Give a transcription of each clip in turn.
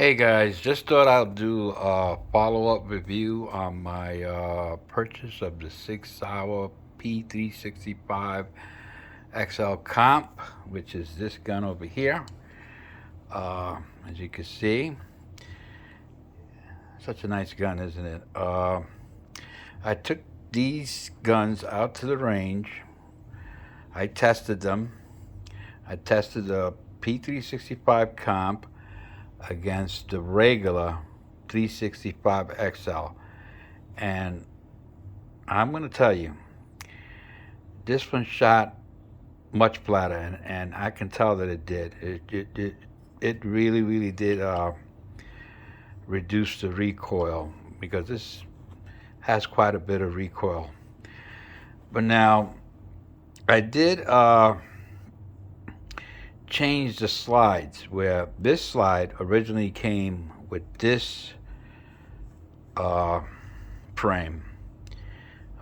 Hey guys, just thought I'll do a follow-up review on my purchase of the Sig Sauer P365 XL Comp, which is this gun over here. As you can see, such a nice gun, isn't it? I took these guns out to the range. I tested them. I tested the P365 Comp against the regular 365 XL. And I'm going to tell you, this one shot much flatter, and I can tell that it did. It really, really did reduce the recoil because this has quite a bit of recoil. But now, I did change the slides where this slide originally came with this uh, frame.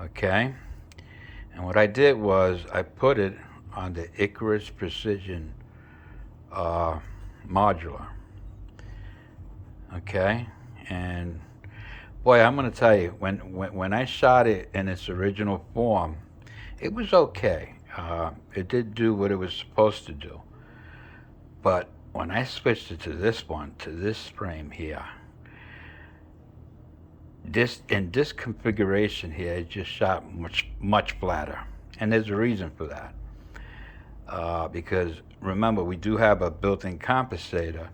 Okay? And what I did was I put it on the Icarus Precision modular. Okay? And boy, I'm going to tell you, when I shot it in its original form, it was okay. It did do what it was supposed to do. But when I switched it to this one, to this frame here, this in this configuration here, it just shot much flatter, and there's a reason for that. Because remember, we do have a built-in compensator,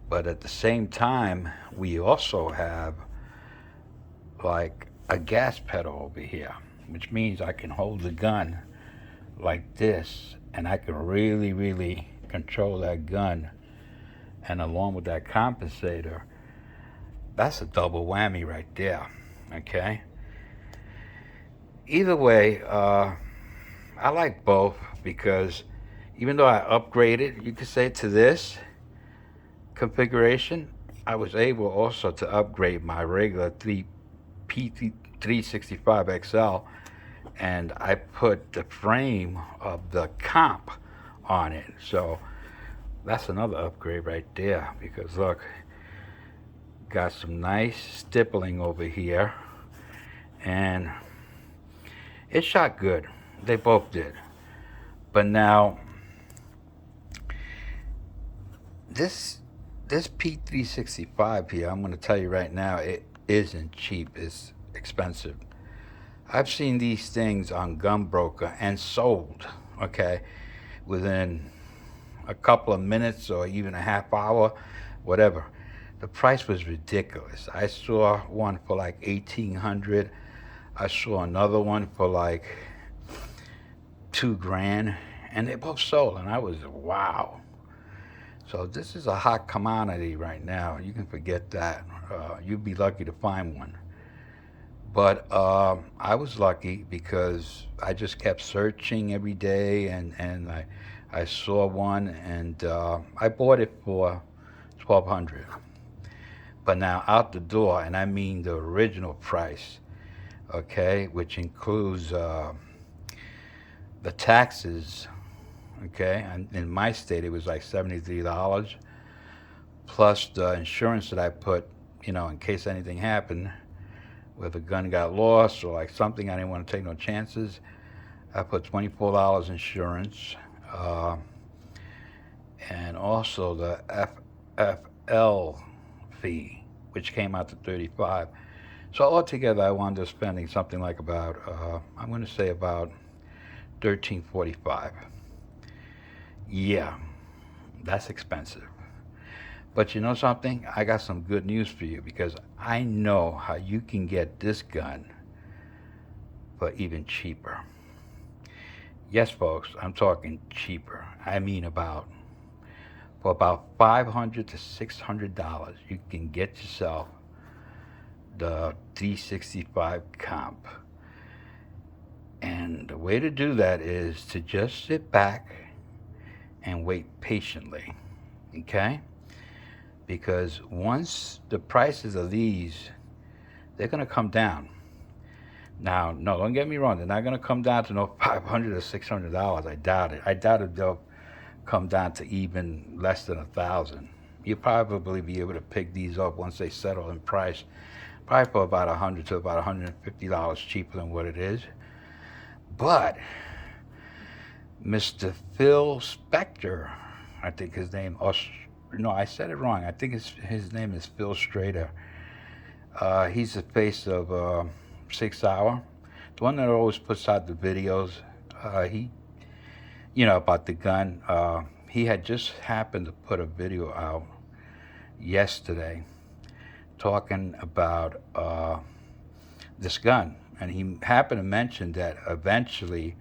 but at the same time, we also have like a gas pedal over here, which means I can hold the gun like this, and I can really, really control that gun. And along with that compensator, that's a double whammy right there. Okay. Either way, I like both because even though I upgraded, you could say, to this configuration, I was able also to upgrade my regular 3 P365 XL, and I put the frame of the comp on it. So that's another upgrade right there because look, got some nice stippling over here, and it shot good. They both did. But now this P365 here, I'm going to tell you right now, it isn't cheap. It's expensive. I've seen these things on Gunbroker and sold, okay, within a couple of minutes or even a half hour, whatever. The price was ridiculous. I saw one for like 1,800. I saw another one for like 2 grand, and they both sold, and I was wow. So this is a hot commodity right now. You can forget that. You'd be lucky to find one. But I was lucky because I just kept searching every day, and I saw one, and I bought it for 1,200. But now out the door, and I mean the original price, okay, which includes the taxes, okay, and in my state it was like $73, plus the insurance that I put, in case anything happened, where the gun got lost or like something, I didn't want to take no chances. I put $24 insurance, and also the FFL fee, which came out to 35. So altogether, I wound up spending something like about, I'm going to say about 1345. Yeah, that's expensive. But you know something? I got some good news for you because I know how you can get this gun for even cheaper. Yes, folks, I'm talking cheaper. I mean for about $500 to $600, you can get yourself the 365 comp. And the way to do that is to just sit back and wait patiently, okay? Because once the prices of these, they're going to come down. Now, no, don't get me wrong. They're not going to come down to no $500 or $600. I doubt it. I doubt if they'll come down to even less than 1,000. You'll probably be able to pick these up once they settle in price, probably for about $100 to about $150 cheaper than what it is. But Mr. Phil Spector, I think his name, no, I said it wrong. I think his name is Phil Strader. He's the face of 6 Hour, the one that always puts out the videos. He, about the gun. He had just happened to put a video out yesterday talking about this gun, and he happened to mention that eventually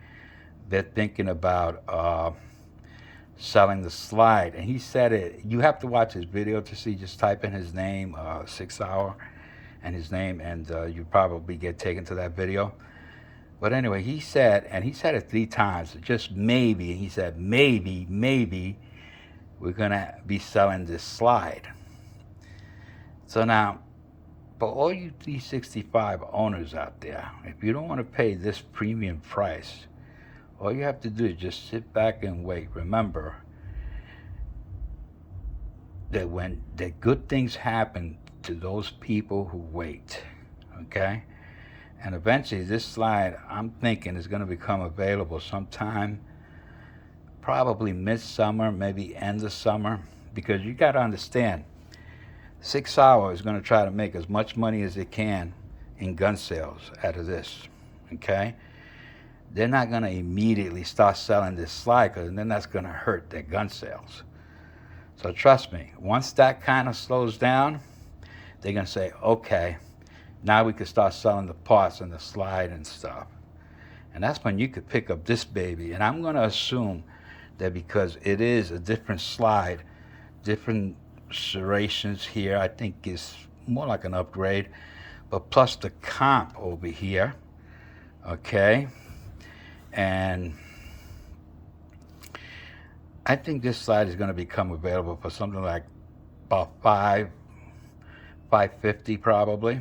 they're thinking about selling the slide. And he said it. You have to watch his video to see. Just type in his name, 6 Hour, and his name, and you probably get taken to that video. But anyway, he said, and he said it 3 times, just maybe. He said maybe we're gonna be selling this slide. So now, for all you 365 owners out there, if you don't want to pay this premium price, all you have to do is just sit back and wait. Remember that when the good things happen to those people who wait, okay? And eventually this slide, I'm thinking, is going to become available sometime, probably midsummer, maybe end of summer, because you got to understand, 6 Hour is going to try to make as much money as it can in gun sales out of this, okay? They're not going to immediately start selling this slide, because then that's going to hurt their gun sales. So trust me, once that kind of slows down, they're going to say, okay, now we can start selling the parts and the slide and stuff. And that's when you could pick up this baby. And I'm going to assume that because it is a different slide, different serrations here, I think is more like an upgrade. But plus the comp over here, okay? And I think this slide is going to become available for something like about $550 probably.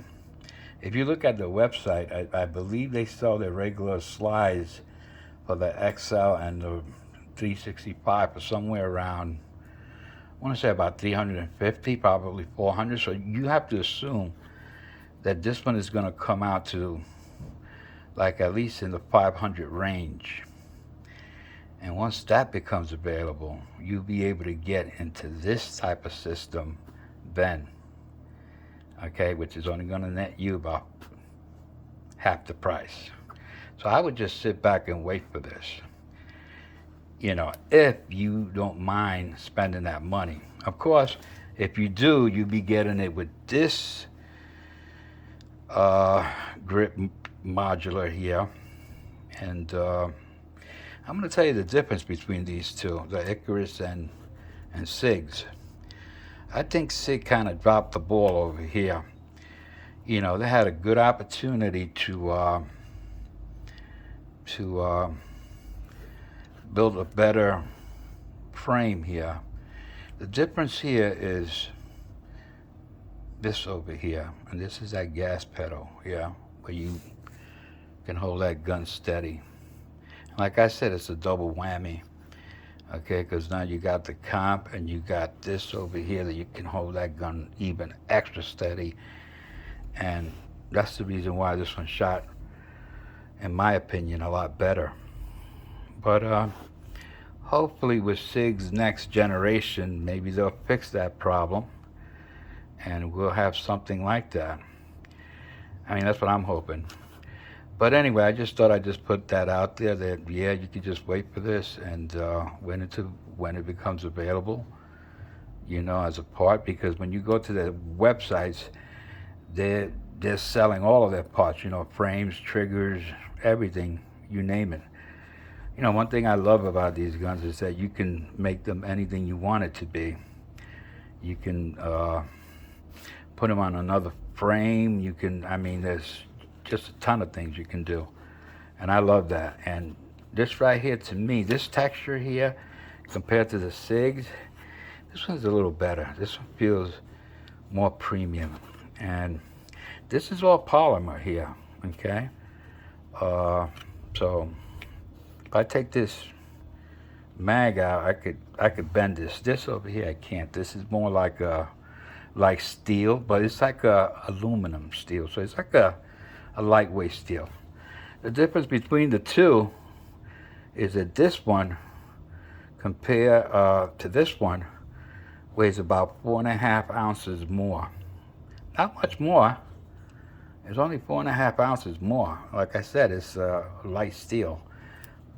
If you look at the website, I believe they sell their regular slides for the XL and the 365 for somewhere around, I want to say about 350, probably 400. So you have to assume that this one is going to come out to like at least in the 500 range. And once that becomes available, you'll be able to get into this type of system then. Okay, which is only going to net you about half the price. So I would just sit back and wait for this. If you don't mind spending that money. Of course, if you do, you'll be getting it with this grip modular here. And I'm going to tell you the difference between these two, the Icarus and SIGs. I think SIG kind of dropped the ball over here. They had a good opportunity to build a better frame here. The difference here is this over here, and this is that gas pedal, where you can hold that gun steady. And like I said, it's a double whammy. Okay, because now you got the comp and you got this over here that you can hold that gun even extra steady. And that's the reason why this one shot, in my opinion, a lot better. But hopefully with SIG's next generation, maybe they'll fix that problem and we'll have something like that. I mean, that's what I'm hoping. But anyway, I just thought I'd just put that out there that, you could just wait for this and when it becomes available, as a part, because when you go to the websites, they're selling all of their parts, frames, triggers, everything, you name it. One thing I love about these guns is that you can make them anything you want it to be. You can put them on another frame. There's just a ton of things you can do, and I love that. And this right here, to me, this texture here compared to the SIGs, this one's a little better. This one feels more premium, and this is all polymer here, okay? So if I take this mag out, I could bend this. This over here I can't. This is more like steel, but it's like a aluminum steel. So it's like a lightweight steel. The difference between the two is that this one, compared to this one, weighs about 4.5 ounces more. Not much more. It's only 4.5 ounces more. Like I said, it's light steel,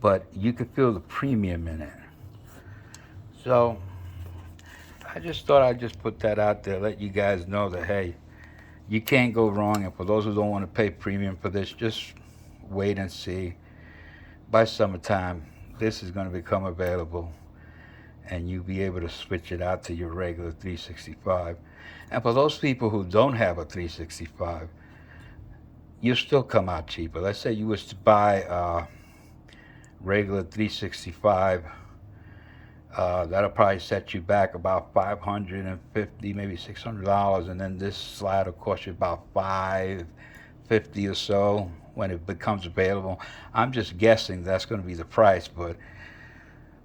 but you can feel the premium in it. So I just thought I'd just put that out there, let you guys know that, hey, you can't go wrong. And for those who don't want to pay premium for this, just wait and see. By summertime, this is going to become available, and you'll be able to switch it out to your regular 365. And for those people who don't have a 365, you'll still come out cheaper. Let's say you was to buy a regular 365, that'll probably set you back about $550, maybe $600, and then this slide will cost you about $550 or so when it becomes available. I'm just guessing that's going to be the price, but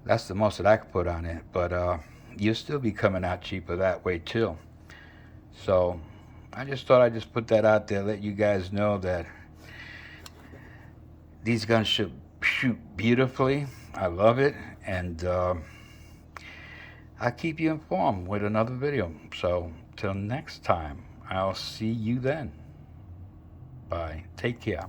that's the most that I could put on it. But you'll still be coming out cheaper that way too. So I just thought I'd just put that out there, let you guys know that these guns shoot beautifully. I love it, and I'll keep you informed with another video. So till next time, I'll see you then. Bye. Take care.